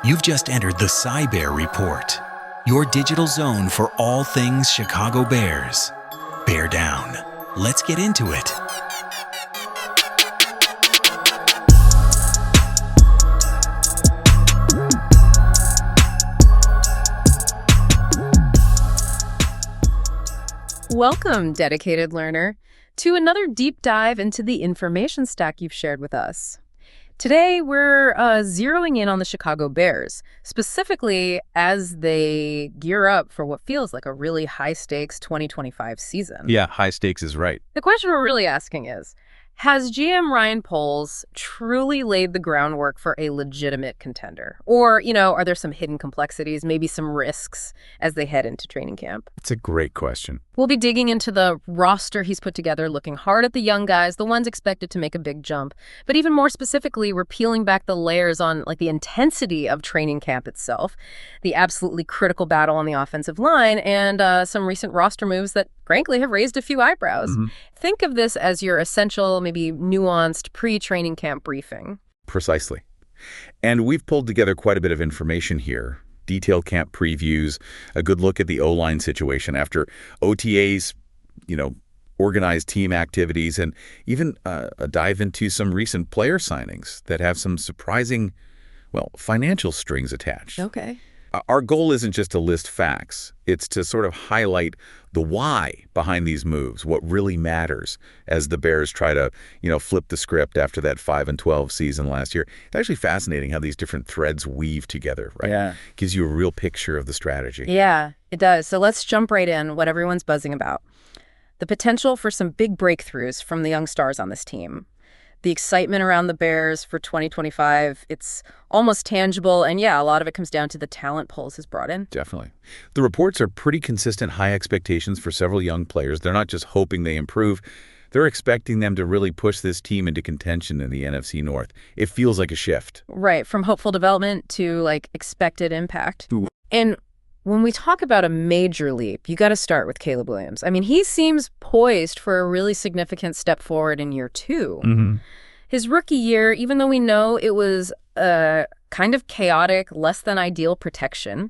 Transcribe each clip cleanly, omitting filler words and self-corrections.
You've just entered the Bear Report, your digital zone for all things Chicago Bears. Bear down. Let's get into it. Welcome, dedicated learner, to another deep dive into the information stack you've shared with us. Today, we're zeroing in on the Chicago Bears, specifically as they gear up for what feels like a really high-stakes 2025 season. Yeah, high stakes is right. The question we're really asking is, has GM Ryan Poles truly laid the groundwork for a legitimate contender? Or, are there some hidden complexities, maybe some risks as they head into training camp? It's a great question. We'll be digging into the roster he's put together, looking hard at the young guys, the ones expected to make a big jump. But even more specifically, we're peeling back the layers on the intensity of training camp itself, the absolutely critical battle on the offensive line, and some recent roster moves that, frankly, have raised a few eyebrows. Mm-hmm. Think of this as your essential, maybe nuanced pre-training camp briefing. Precisely. And we've pulled together quite a bit of information here. Detailed camp previews, a good look at the O-line situation after OTAs, organized team activities, and even a dive into some recent player signings that have some surprising, financial strings attached. Okay. Our goal isn't just to list facts. It's to sort of highlight the why behind these moves, what really matters as the Bears try to, flip the script after that 5-12 season last year. It's actually fascinating how these different threads weave together, right? Yeah. Gives you a real picture of the strategy. Yeah, it does. So let's jump right in, what everyone's buzzing about. The potential for some big breakthroughs from the young stars on this team. The excitement around the Bears for 2025, it's almost tangible. And yeah, a lot of it comes down to the talent Poles has brought in. Definitely. The reports are pretty consistent high expectations for several young players. They're not just hoping they improve. They're expecting them to really push this team into contention in the NFC North. It feels like a shift. Right. From hopeful development to expected impact. Ooh. And when we talk about a major leap, you got to start with Caleb Williams. I mean, he seems poised for a really significant step forward in year 2. Mm-hmm. His rookie year, even though we know it was a kind of chaotic, less than ideal protection,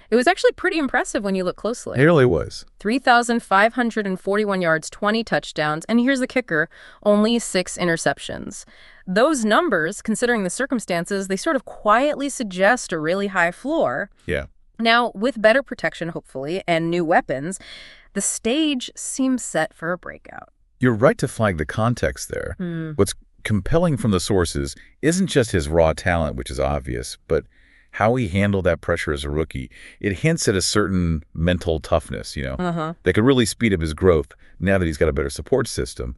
it was actually pretty impressive when you look closely. It really was. 3,541 yards, 20 touchdowns, and here's the kicker, only 6 interceptions. Those numbers, considering the circumstances, they sort of quietly suggest a really high floor. Yeah. Now, with better protection, hopefully, and new weapons, the stage seems set for a breakout. You're right to flag the context there. What's compelling from the sources isn't just his raw talent, which is obvious, but how he handled that pressure as a rookie. It hints at a certain mental toughness, that could really speed up his growth now that he's got a better support system.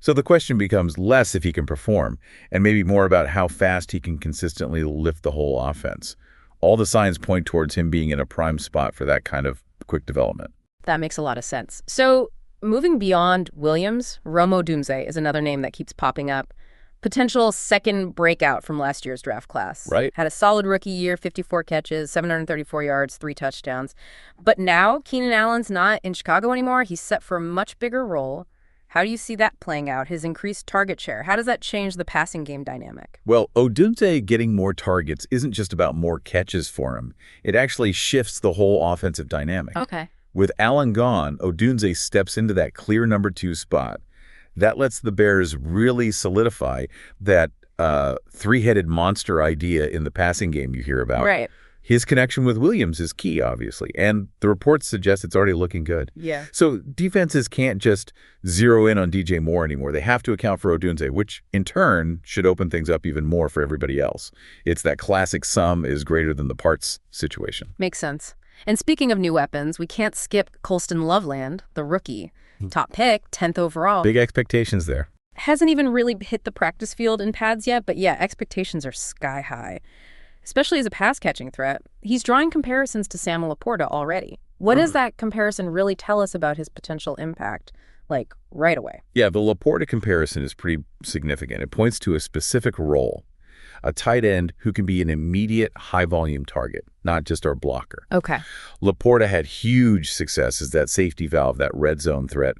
So the question becomes less if he can perform, and maybe more about how fast he can consistently lift the whole offense. All the signs point towards him being in a prime spot for that kind of quick development. That makes a lot of sense. So moving beyond Williams, Rome Odunze is another name that keeps popping up. Potential second breakout from last year's draft class. Right. Had a solid rookie year, 54 catches, 734 yards, 3 touchdowns. But now Keenan Allen's not in Chicago anymore. He's set for a much bigger role. How do you see that playing out, his increased target share? How does that change the passing game dynamic? Well, Odunze getting more targets isn't just about more catches for him. It actually shifts the whole offensive dynamic. Okay. With Allen gone, Odunze steps into that clear number 2 spot. That lets the Bears really solidify that three-headed monster idea in the passing game you hear about. Right. His connection with Williams is key, obviously, and the reports suggest it's already looking good. Yeah. So defenses can't just zero in on DJ Moore anymore. They have to account for Odunze, which in turn should open things up even more for everybody else. It's that classic sum is greater than the parts situation. Makes sense. And speaking of new weapons, we can't skip Colston Loveland, the rookie. Top pick, 10th overall. Big expectations there. Hasn't even really hit the practice field in pads yet, but yeah, expectations are sky high. Especially as a pass-catching threat. He's drawing comparisons to Sam Laporta already. What does that comparison really tell us about his potential impact, right away? Yeah, the Laporta comparison is pretty significant. It points to a specific role, a tight end who can be an immediate high-volume target, not just our blocker. Okay. Laporta had huge success as that safety valve, that red zone threat.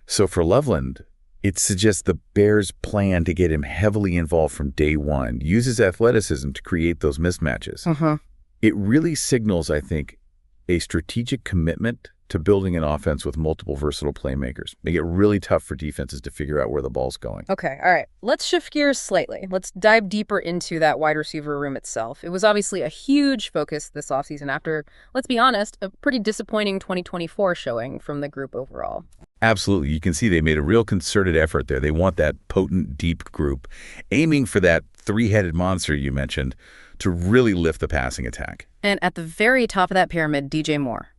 So for Loveland, It suggests the Bears plan to get him heavily involved from day one, uses athleticism to create those mismatches. It really signals, I think, a strategic commitment to building an offense with multiple versatile playmakers. Make it really tough for defenses to figure out where the ball's going. Okay, all right. Let's shift gears slightly. Let's dive deeper into that wide receiver room itself. It was obviously a huge focus this offseason after, let's be honest, a pretty disappointing 2024 showing from the group overall. Absolutely. You can see they made a real concerted effort there. They want that potent, deep group, aiming for that three-headed monster you mentioned to really lift the passing attack. And at the very top of that pyramid, DJ Moore.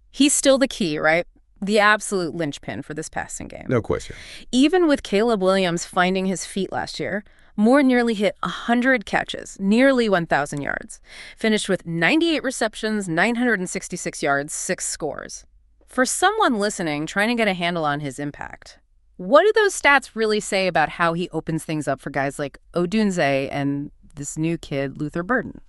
He's still the key, right? The absolute linchpin for this passing game. No question. Even with Caleb Williams finding his feet last year, Moore nearly hit 100 catches, nearly 1,000 yards, finished with 98 receptions, 966 yards, 6 scores. For someone listening trying to get a handle on his impact, what do those stats really say about how he opens things up for guys like Odunze and this new kid, Luther Burden?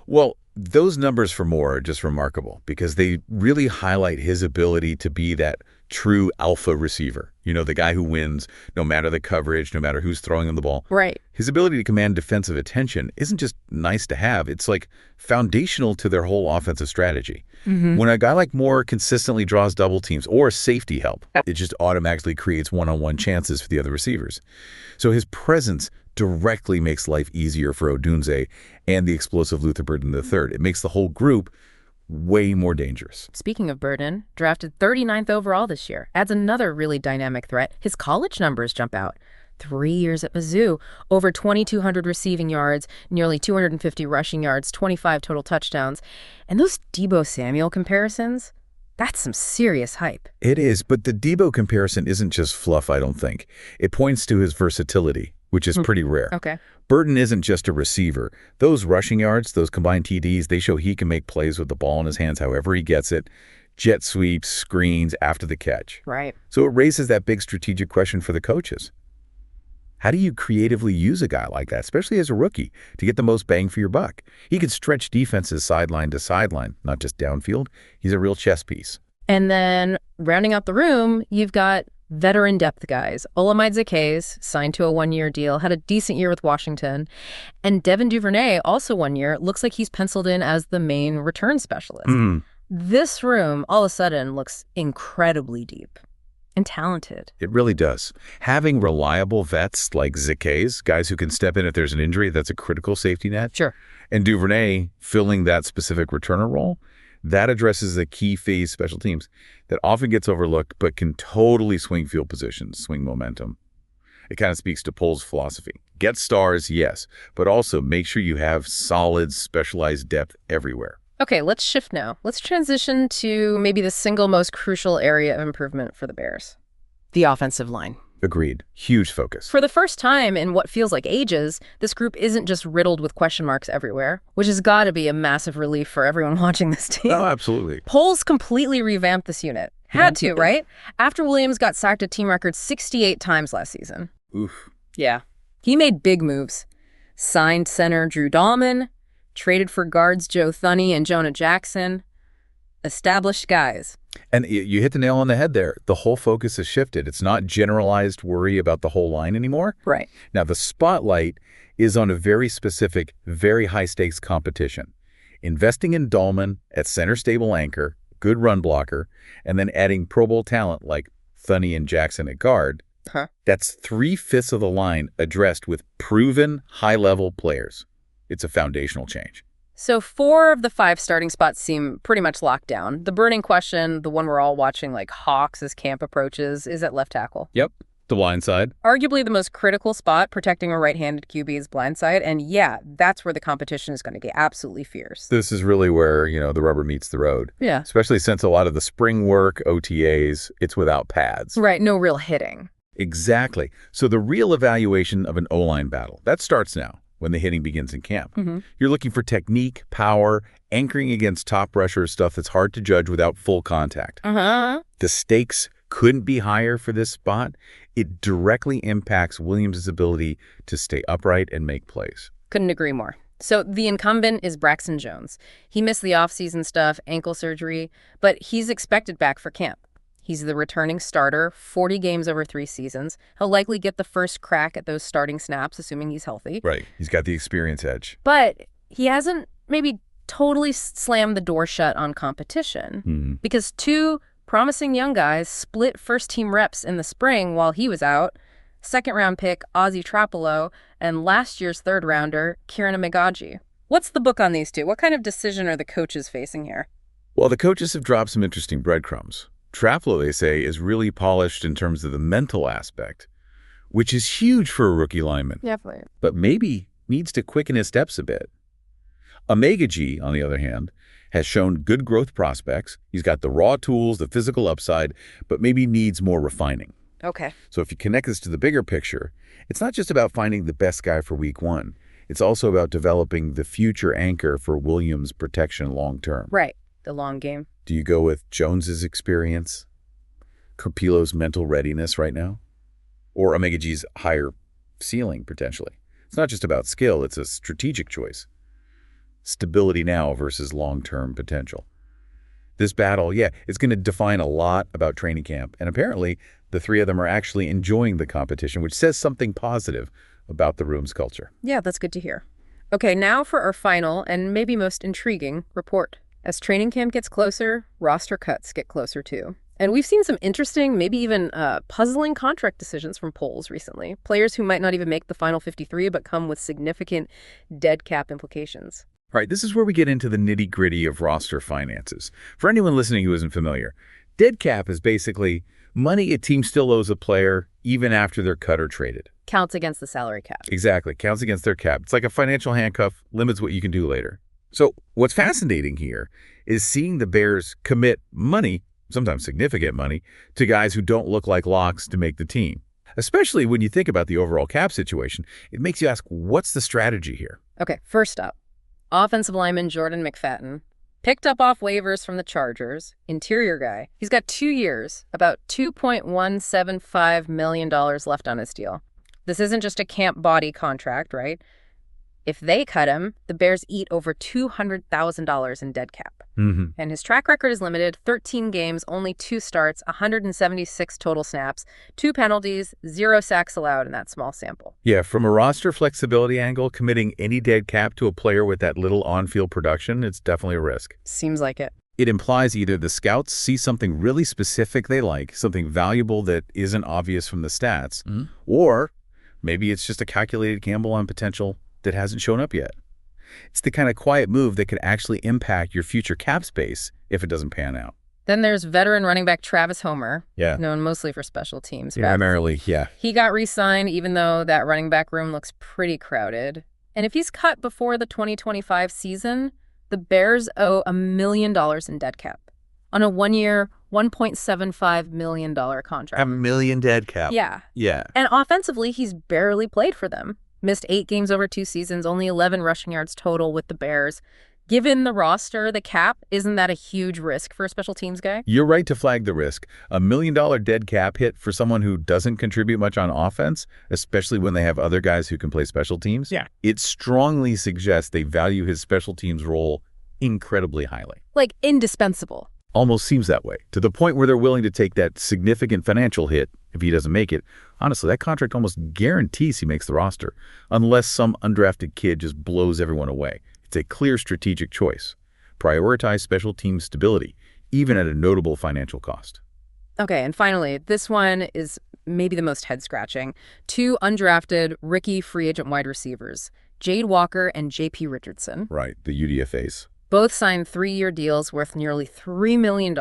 Well, those numbers for Moore are just remarkable because they really highlight his ability to be that true alpha receiver. You know, the guy who wins no matter the coverage, no matter who's throwing him the ball. Right. His ability to command defensive attention isn't just nice to have. It's like foundational to their whole offensive strategy. When a guy like Moore consistently draws double teams or safety help, it just automatically creates one-on-one chances for the other receivers. So his presence directly makes life easier for Odunze and the explosive Luther Burden III. It makes the whole group way more dangerous. Speaking of Burden, drafted 39th overall this year, adds another really dynamic threat. His college numbers jump out. 3 years at Mizzou, over 2,200 receiving yards, nearly 250 rushing yards, 25 total touchdowns. And those Deebo Samuel comparisons, that's some serious hype. It is, but the Deebo comparison isn't just fluff, I don't think. It points to his versatility, which is pretty rare. Okay. Burton isn't just a receiver. Those rushing yards, those combined TDs, they show he can make plays with the ball in his hands however he gets it. Jet sweeps, screens after the catch. Right. So it raises that big strategic question for the coaches. How do you creatively use a guy like that, especially as a rookie, to get the most bang for your buck? He can stretch defenses sideline to sideline, not just downfield. He's a real chess piece. And then rounding out the room, you've got veteran depth guys. Olamide Zacchaeus, signed to a one-year deal, had a decent year with Washington. And Devin Duvernay, also 1 year, looks like he's penciled in as the main return specialist. This room, all of a sudden, looks incredibly deep and talented. It really does. Having reliable vets like Zacchaeus, guys who can step in if there's an injury, that's a critical safety net. Sure. And Duvernay filling that specific returner role, that addresses a key phase special teams that often gets overlooked but can totally swing field positions, swing momentum. It kind of speaks to Pohl's philosophy. Get stars, yes, but also make sure you have solid, specialized depth everywhere. Okay, let's shift now. Let's transition to maybe the single most crucial area of improvement for the Bears, the offensive line. Agreed. Huge focus. For the first time in what feels like ages, this group isn't just riddled with question marks everywhere, which has got to be a massive relief for everyone watching this team. Oh, absolutely. Pohl's completely revamped this unit. Had to, right? After Williams got sacked a team record 68 times last season. Oof. Yeah. He made big moves. Signed center Drew Dahlman, traded for guards Joe Thuney and Jonah Jackson. Established guys. And you hit the nail on the head there. The whole focus has shifted. It's not generalized worry about the whole line anymore. Right. Now, the spotlight is on a very specific, very high-stakes competition. Investing in Dahlman at center stable anchor, good run blocker, and then adding Pro Bowl talent like Thuney and Jackson at guard, that's 3/5 of the line addressed with proven high-level players. It's a foundational change. So 4 of the 5 starting spots seem pretty much locked down. The burning question, the one we're all watching like hawks as camp approaches, is at left tackle. Yep, the blind side. Arguably the most critical spot, protecting a right-handed QB is blind side. And yeah, that's where the competition is going to get absolutely fierce. This is really where, the rubber meets the road. Yeah. Especially since a lot of the spring work, OTAs, it's without pads. Right, no real hitting. Exactly. So the real evaluation of an O-line battle, that starts now. When the hitting begins in camp. You're looking for technique, power, anchoring against top rushers, stuff that's hard to judge without full contact. The stakes couldn't be higher for this spot. It directly impacts Williams' ability to stay upright and make plays. Couldn't agree more. So the incumbent is Braxton Jones. He missed the offseason stuff, ankle surgery, but he's expected back for camp. He's the returning starter, 40 games over 3 seasons. He'll likely get the first crack at those starting snaps, assuming he's healthy. Right. He's got the experience edge. But he hasn't maybe totally slammed the door shut on competition because 2 promising young guys split first-team reps in the spring while he was out. Second-round pick Ozzie Trapolo and last year's third-rounder Kieran Amegaji. What's the book on these 2? What kind of decision are the coaches facing here? Well, the coaches have dropped some interesting breadcrumbs. Trapolo, they say, is really polished in terms of the mental aspect, which is huge for a rookie lineman. Definitely. But maybe needs to quicken his steps a bit. Amegaji, on the other hand, has shown good growth prospects. He's got the raw tools, the physical upside, but maybe needs more refining. Okay. So if you connect this to the bigger picture, it's not just about finding the best guy for week 1. It's also about developing the future anchor for Williams' protection long term. Right. The long game. Do you go with Jones's experience, Carpillo's mental readiness right now, or Amegaji's higher ceiling potentially? It's not just about skill, it's a strategic choice. Stability now versus long-term potential. This battle, it's going to define a lot about training camp, and apparently the 3 of them are actually enjoying the competition, which says something positive about the room's culture. Yeah, that's good to hear. Okay, now for our final and maybe most intriguing report. As training camp gets closer, roster cuts get closer too. And we've seen some interesting, maybe even puzzling contract decisions from polls recently. Players who might not even make the final 53 but come with significant dead cap implications. All right, this is where we get into the nitty-gritty of roster finances. For anyone listening who isn't familiar, dead cap is basically money a team still owes a player even after they're cut or traded. Counts against the salary cap. Exactly, counts against their cap. It's like a financial handcuff, limits what you can do later. So what's fascinating here is seeing the Bears commit money, sometimes significant money, to guys who don't look like locks to make the team. Especially when you think about the overall cap situation, it makes you ask, what's the strategy here? Okay, first up, offensive lineman Jordan McFadden, picked up off waivers from the Chargers, interior guy. He's got 2 years, about $2.175 million left on his deal. This isn't just a camp body contract, right? If they cut him, the Bears eat over $200,000 in dead cap. And his track record is limited, 13 games, only 2 starts, 176 total snaps, 2 penalties, 0 sacks allowed in that small sample. Yeah, from a roster flexibility angle, committing any dead cap to a player with that little on-field production, it's definitely a risk. Seems like it. It implies either the scouts see something really specific they like, something valuable that isn't obvious from the stats, or maybe it's just a calculated gamble on potential that hasn't shown up yet. It's the kind of quiet move that could actually impact your future cap space if it doesn't pan out. Then there's veteran running back Travis Homer, Yeah. known mostly for special teams. Primarily, yeah. He got re-signed even though that running back room looks pretty crowded. And if he's cut before the 2025 season, the Bears owe $1 million in dead cap on a 1-year, $1.75 million contract. $1 million dead cap. Yeah. Yeah. And offensively, he's barely played for them. Missed 8 games over 2 seasons, only 11 rushing yards total with the Bears. Given the roster, the cap, isn't that a huge risk for a special teams guy? You're right to flag the risk. $1 million dead cap hit for someone who doesn't contribute much on offense, especially when they have other guys who can play special teams. Yeah. It strongly suggests they value his special teams role incredibly highly. Like, indispensable. Almost seems that way, to the point where they're willing to take that significant financial hit if he doesn't make it. Honestly, that contract almost guarantees he makes the roster, unless some undrafted kid just blows everyone away. It's a clear strategic choice. Prioritize special team stability, even at a notable financial cost. Okay, and finally, this one is maybe the most head-scratching. 2 undrafted rookie free agent wide receivers, Jade Walker and J.P. Richardson. Right, the UDFAs. Both signed 3-year deals worth nearly $3 million,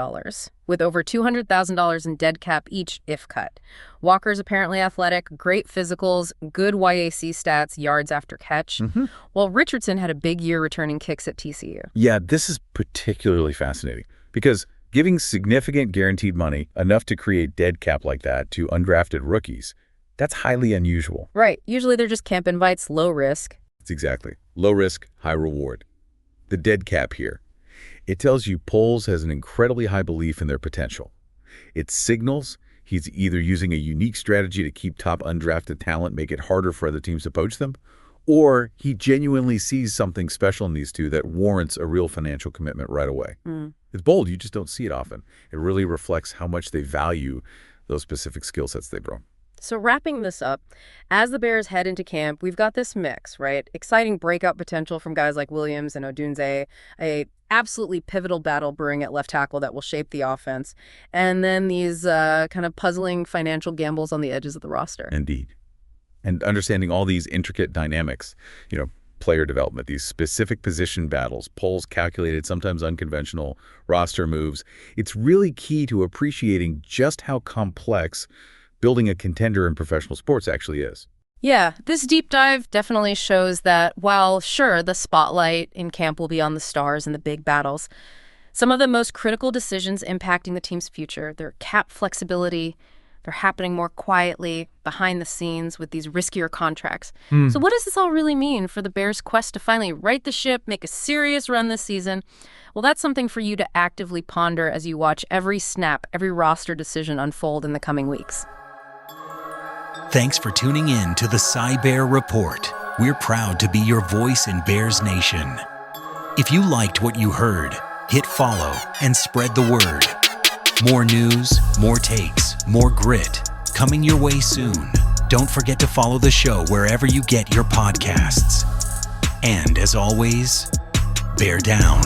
with over $200,000 in dead cap each if cut. Walker's apparently athletic, great physicals, good YAC stats, yards after catch, while Richardson had a big year returning kicks at TCU. Yeah, this is particularly fascinating because giving significant guaranteed money, enough to create dead cap like that, to undrafted rookies, that's highly unusual. Right. Usually they're just camp invites, low risk. It's exactly. Low risk, high reward. The dead cap here. It tells you Poles has an incredibly high belief in their potential. It signals he's either using a unique strategy to keep top undrafted talent, make it harder for other teams to poach them, or he genuinely sees something special in these two that warrants a real financial commitment right away. It's bold. You just don't see it often. It really reflects how much they value those specific skill sets they've grown. So wrapping this up, as the Bears head into camp, we've got this mix, right? Exciting breakout potential from guys like Williams and Odunze, a absolutely pivotal battle brewing at left tackle that will shape the offense, and then these kind of puzzling financial gambles on the edges of the roster. Indeed. And understanding all these intricate dynamics, player development, these specific position battles, polls calculated, sometimes unconventional, roster moves, it's really key to appreciating just how complex building a contender in professional sports actually is. Yeah, this deep dive definitely shows that while, sure, the spotlight in camp will be on the stars and the big battles, some of the most critical decisions impacting the team's future, their cap flexibility, they're happening more quietly, behind the scenes with these riskier contracts. So what does this all really mean for the Bears' quest to finally right the ship, make a serious run this season? Well, that's something for you to actively ponder as you watch every snap, every roster decision unfold in the coming weeks. Thanks for tuning in to the Bear Report. We're proud to be your voice in Bears Nation. If you liked what you heard, hit follow and spread the word. More news, more takes, more grit, coming your way soon. Don't forget to follow the show wherever you get your podcasts. And as always, bear down.